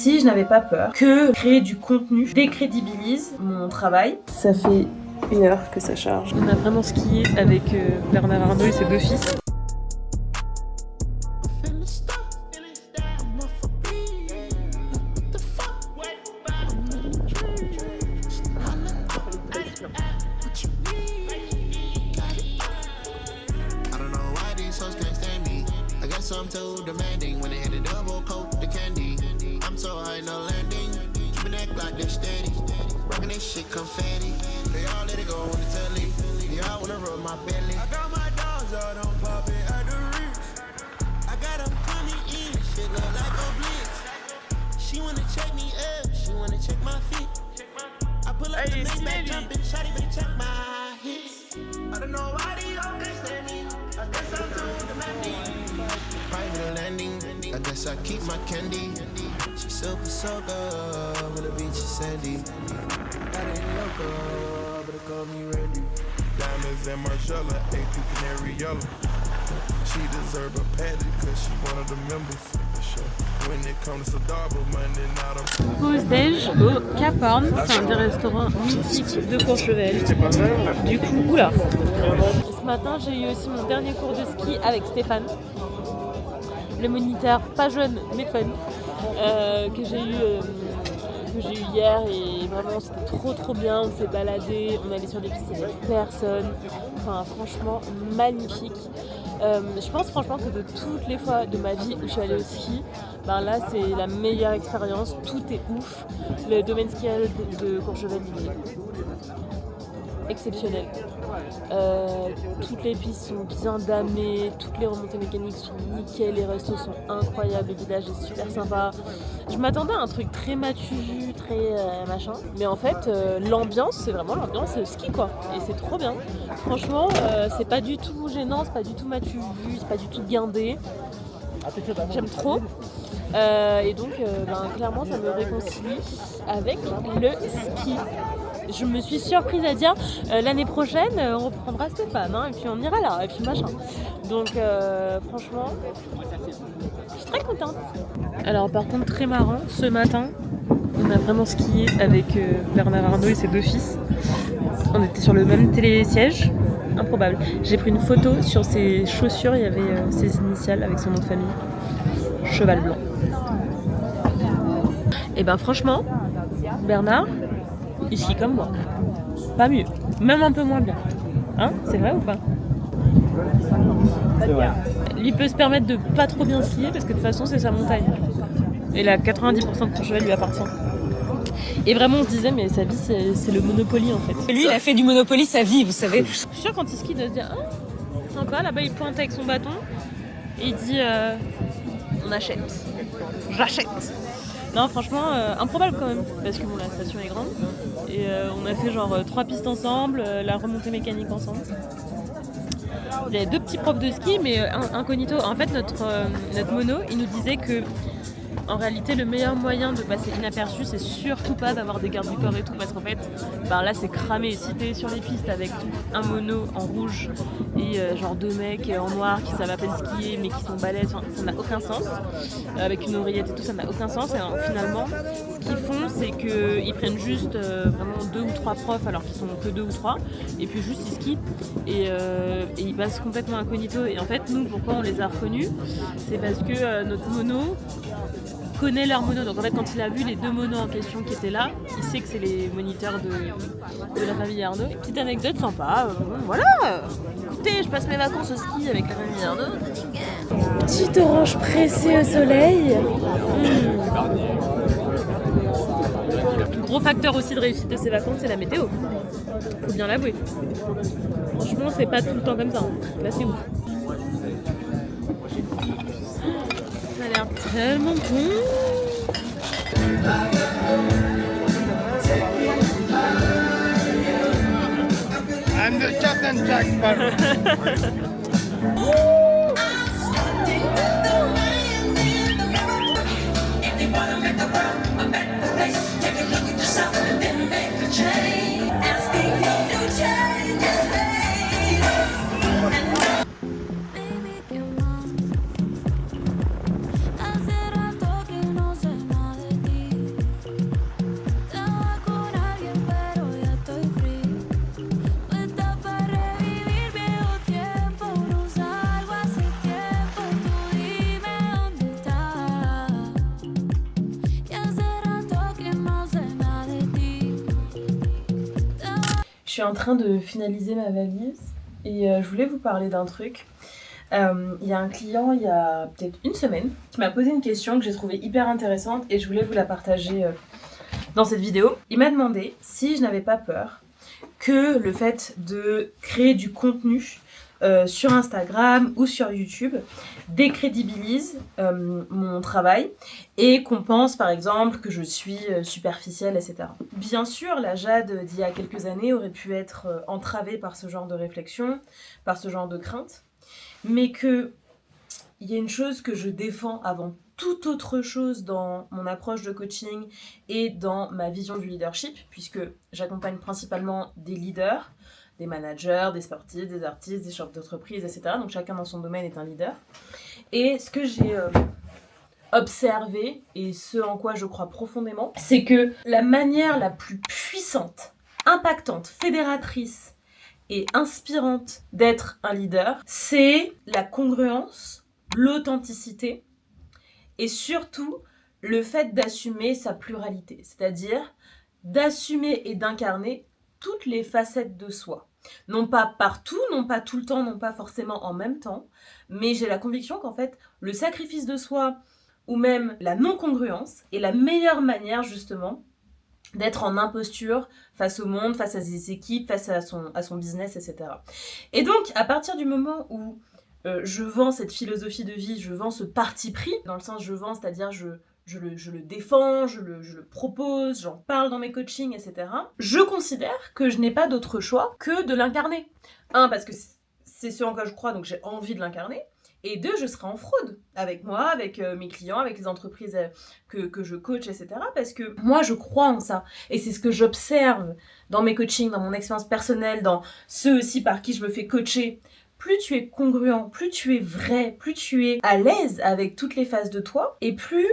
si je n'avais pas peur que créer du contenu décrédibilise mon travail. Ça fait 1 heure que ça charge. On a vraiment skié avec Bernard Arnault et ses 2 fils. I'm too demanding when they hit a double coat the candy. I'm so high, no landing. Keep my neck like this steady. Rockin' this shit confetti. They all let it go on the telly. Yeah, I wanna rub my belly. I got my dogs out, I'm popping at the reach. I got them coming in, shit look like a blitz. She wanna check me up, she wanna check my feet. I pull up the Maybach jumping, shawty better check my hits. I don't know why they all can't stand me. I guess I'm too demanding. Private landing, I guess I keep my candy. She's super soaker, when the beach is sandy. That ain't loco, but call me Randy. Diamonds and Marcella, A2 Canary Yellow. She deserve a patty cause she one of the members. For sure. When it comes to double money, not a... Pause déj au Cap Horn, c'est un des restaurants mythiques de Courchevel. Du coup, oula. Ce matin, j'ai eu aussi mon dernier cours de ski avec Stéphane. Le moniteur, pas jeune mais fun, que j'ai eu hier, et vraiment c'était trop bien. On s'est baladé, on allait sur des pistes, il n'y avait personne, enfin franchement magnifique. Je pense franchement que de toutes les fois de ma vie où je suis allée au ski, ben là c'est la meilleure expérience, tout est ouf. Le domaine skiable de Courchevel il est exceptionnel. Toutes les pistes sont bien damées, toutes les remontées mécaniques sont nickel, les restos sont incroyables, le village est super sympa. Je m'attendais à un truc très matu-vu, très machin, mais en fait l'ambiance, c'est vraiment l'ambiance ski quoi, et c'est trop bien. Franchement, c'est pas du tout gênant, c'est pas du tout matu-vu, c'est pas du tout guindé. J'aime trop. Et donc clairement ça me réconcilie avec le ski. Je me suis surprise à dire l'année prochaine on reprendra Stéphane hein, et puis on ira là et puis machin. Donc franchement je suis très contente. Alors par contre très marrant, ce matin on a vraiment skié avec Bernard Arnault et ses 2 fils. On était sur le même télésiège, improbable. J'ai pris une photo, sur ses chaussures il y avait ses initiales avec son nom de famille, Cheval Blanc. Et ben franchement Bernard il skie comme moi, pas mieux, même un peu moins bien, hein, c'est vrai ou pas? C'est vrai. Il peut se permettre de pas trop bien skier parce que de toute façon c'est sa montagne, et là 90% de Courchevel lui appartient. Et vraiment on se disait mais sa vie c'est le Monopoly en fait. Et lui il a fait du Monopoly sa vie, vous savez. Je suis sûre quand il skie de se dire ah sympa, là-bas il pointe avec son bâton et il dit on achète, j'achète. Non franchement improbable quand même, parce que bon la station est grande et on a fait genre 3 pistes ensemble, la remontée mécanique ensemble. Il y avait 2 petits profs de ski mais incognito. En fait notre mono il nous disait que en réalité le meilleur moyen de passer inaperçu c'est surtout pas d'avoir des gardes du corps et tout, parce qu'en fait là c'est cramé. Si t'es sur les pistes avec un mono en rouge et genre 2 mecs en noir qui savent à peine skier mais qui sont balèzes, ça n'a aucun sens. Avec une oreillette et tout ça n'a aucun sens. Et alors, finalement ce qu'ils font c'est qu'ils prennent juste vraiment 2 ou 3 profs alors qu'ils sont que 2 ou 3 et puis juste ils skient et ils passent complètement incognito. Et en fait nous pourquoi on les a reconnus, c'est parce que notre mono connaît leur mono, donc en fait quand il a vu les 2 monos en question qui étaient là, il sait que c'est les moniteurs de la famille Arnaud. Petite anecdote sympa, voilà. Écoutez, je passe mes vacances au ski avec la famille Arnaud. Petite orange pressée au soleil. Gros facteur aussi de réussite de ces vacances, c'est la météo. Faut bien l'avouer. Franchement, c'est pas tout le temps comme ça. Là, c'est ouf. Ça a l'air tellement bon. I'm the Captain Jack Sparrow. suis en train de finaliser ma valise et je voulais vous parler d'un truc. Il y a un client, il y a peut-être une semaine, qui m'a posé une question que j'ai trouvée hyper intéressante et je voulais vous la partager dans cette vidéo. Il m'a demandé si je n'avais pas peur que le fait de créer du contenu sur Instagram ou sur YouTube décrédibilise mon travail et qu'on pense par exemple que je suis superficielle, etc. Bien sûr, la Jade d'il y a quelques années aurait pu être entravée par ce genre de réflexion, par ce genre de crainte, mais qu'il y a une chose que je défends avant toute autre chose dans mon approche de coaching et dans ma vision du leadership, puisque j'accompagne principalement des leaders, des managers, des sportifs, des artistes, des chefs d'entreprise, etc. Donc chacun dans son domaine est un leader. Et ce que j'ai observé, et ce en quoi je crois profondément, c'est que la manière la plus puissante, impactante, fédératrice et inspirante d'être un leader, c'est la congruence, l'authenticité et surtout le fait d'assumer sa pluralité, c'est-à-dire d'assumer et d'incarner toutes les facettes de soi. Non pas partout, non pas tout le temps, non pas forcément en même temps, mais j'ai la conviction qu'en fait, le sacrifice de soi ou même la non-congruence est la meilleure manière justement d'être en imposture face au monde, face à ses équipes, face à son business, etc. Et donc, à partir du moment où je vends cette philosophie de vie, je vends ce parti pris, dans le sens je vends, c'est-à-dire je le défends, je le propose, j'en parle dans mes coachings, etc. Je considère que je n'ai pas d'autre choix que de l'incarner. Un, parce que c'est ce en quoi je crois, donc j'ai envie de l'incarner. Et deux, je serai en fraude avec moi, avec mes clients, avec les entreprises que je coach, etc. Parce que moi, je crois en ça. Et c'est ce que j'observe dans mes coachings, dans mon expérience personnelle, dans ceux aussi par qui je me fais coacher. Plus tu es congruent, plus tu es vrai, plus tu es à l'aise avec toutes les phases de toi, et plus,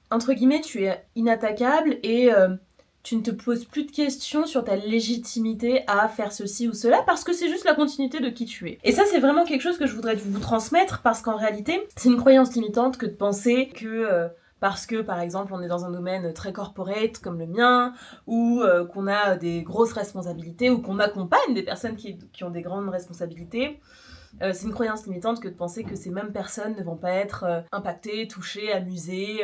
entre guillemets, tu es inattaquable et tu ne te poses plus de questions sur ta légitimité à faire ceci ou cela parce que c'est juste la continuité de qui tu es. Et ça, c'est vraiment quelque chose que je voudrais vous transmettre parce qu'en réalité, c'est une croyance limitante que de penser que parce que, par exemple, on est dans un domaine très corporate comme le mien ou qu'on a des grosses responsabilités ou qu'on accompagne des personnes qui ont des grandes responsabilités, c'est une croyance limitante que de penser que ces mêmes personnes ne vont pas être impactées, touchées, amusées,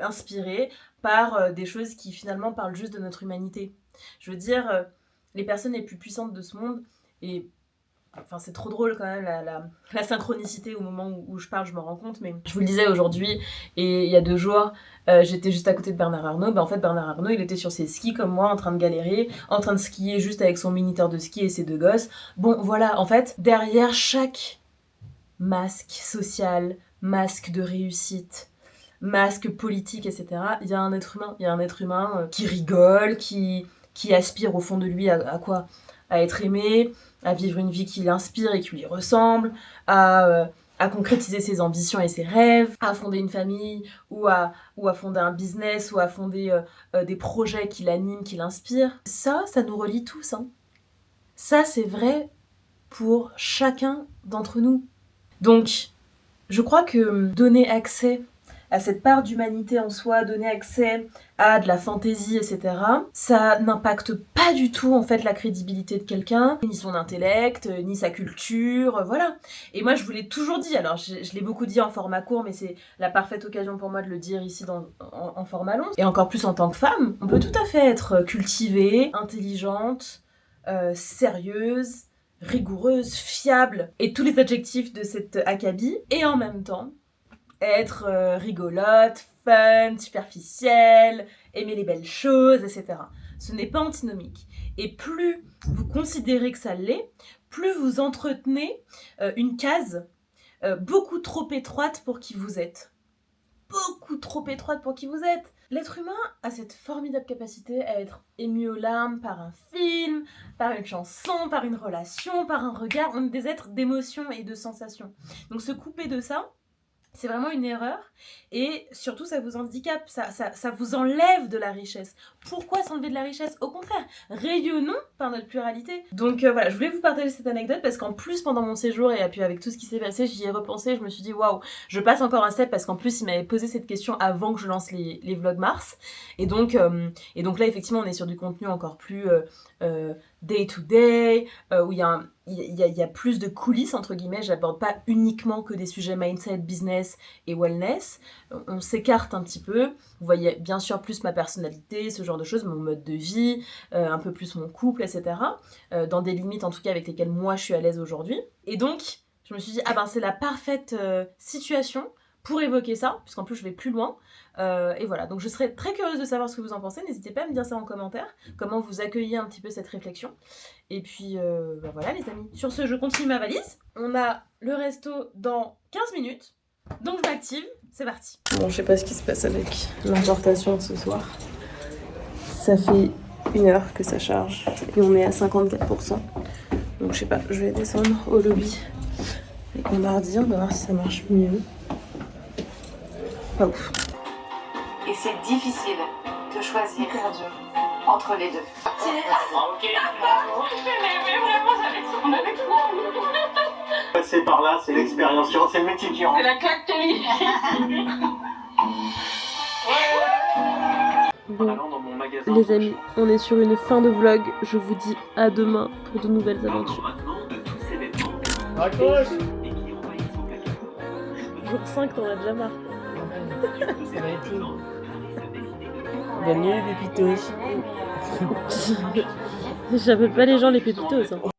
inspirées par des choses qui finalement parlent juste de notre humanité. Je veux dire, les personnes les plus puissantes de ce monde, et enfin c'est trop drôle quand même la synchronicité au moment où je parle, je me rends compte, mais je vous le disais aujourd'hui, et il y a 2 jours, j'étais juste à côté de Bernard Arnault. En fait Bernard Arnault il était sur ses skis comme moi en train de galérer, en train de skier juste avec son minuteur de ski et ses 2 gosses. Bon voilà, en fait derrière chaque masque social, masque de réussite, masque politique, etc. Il y a un être humain, qui rigole, qui aspire au fond de lui à quoi ? À être aimé, à vivre une vie qui l'inspire et qui lui ressemble, à concrétiser ses ambitions et ses rêves, à fonder une famille ou à fonder un business ou à fonder des projets qui l'animent, qui l'inspirent. Ça nous relie tous. Hein. Ça, c'est vrai pour chacun d'entre nous. Donc, je crois que donner accès à cette part d'humanité en soi, donner accès à de la fantaisie, etc., ça n'impacte pas du tout en fait la crédibilité de quelqu'un, ni son intellect, ni sa culture, voilà. Et moi je vous l'ai toujours dit, alors je l'ai beaucoup dit en format court, mais c'est la parfaite occasion pour moi de le dire ici en format long. Et encore plus en tant que femme, on peut tout à fait être cultivée, intelligente, sérieuse, rigoureuse, fiable, et tous les adjectifs de cet acabit, et en même temps être rigolote, fun, superficielle, aimer les belles choses, etc. Ce n'est pas antinomique. Et plus vous considérez que ça l'est, plus vous entretenez une case beaucoup trop étroite pour qui vous êtes. Beaucoup trop étroite pour qui vous êtes. L'être humain a cette formidable capacité à être ému aux larmes par un film, par une chanson, par une relation, par un regard. On est des êtres d'émotions et de sensations. Donc se couper de ça, c'est vraiment une erreur et surtout ça vous handicape, ça vous enlève de la richesse. Pourquoi s'enlever de la richesse ? Au contraire, rayonnons par notre pluralité. Donc voilà, je voulais vous partager cette anecdote parce qu'en plus pendant mon séjour et puis avec tout ce qui s'est passé, j'y ai repensé, je me suis dit waouh, je passe encore un step parce qu'en plus il m'avait posé cette question avant que je lance les vlogs mars et donc là effectivement on est sur du contenu encore plus day to day, où il y a plus de coulisses, entre guillemets. J'aborde pas uniquement que des sujets mindset, business et wellness. On s'écarte un petit peu. Vous voyez bien sûr plus ma personnalité, ce genre de choses, mon mode de vie, un peu plus mon couple, etc. Dans des limites, en tout cas, avec lesquelles moi, je suis à l'aise aujourd'hui. Et donc, je me suis dit, ah ben, c'est la parfaite situation pour évoquer ça, puisqu'en plus, je vais plus loin. Et voilà, donc je serais très curieuse de savoir ce que vous en pensez. N'hésitez pas à me dire ça en commentaire, comment vous accueillez un petit peu cette réflexion. Et puis, voilà les amis. Sur ce, je continue ma valise. On a le resto dans 15 minutes. Donc je m'active, c'est parti. Bon, je sais pas ce qui se passe avec l'importation ce soir. Ça fait 1 heure que ça charge et on est à 54%. Donc je sais pas, je vais descendre au lobby avec mon ordi, on va voir si ça marche mieux. Pas ouf. Et c'est difficile de choisir entre les deux. Passer par là, c'est l'expérience, c'est le métier qui rentre. C'est la claque de vie. Bon, les amis, on est sur une fin de vlog. Je vous dis à demain pour de nouvelles aventures. Jour 5, t'en as déjà marre. Bonne nuit les pépitos. J'appelle pas les gens les pépitos. Hein.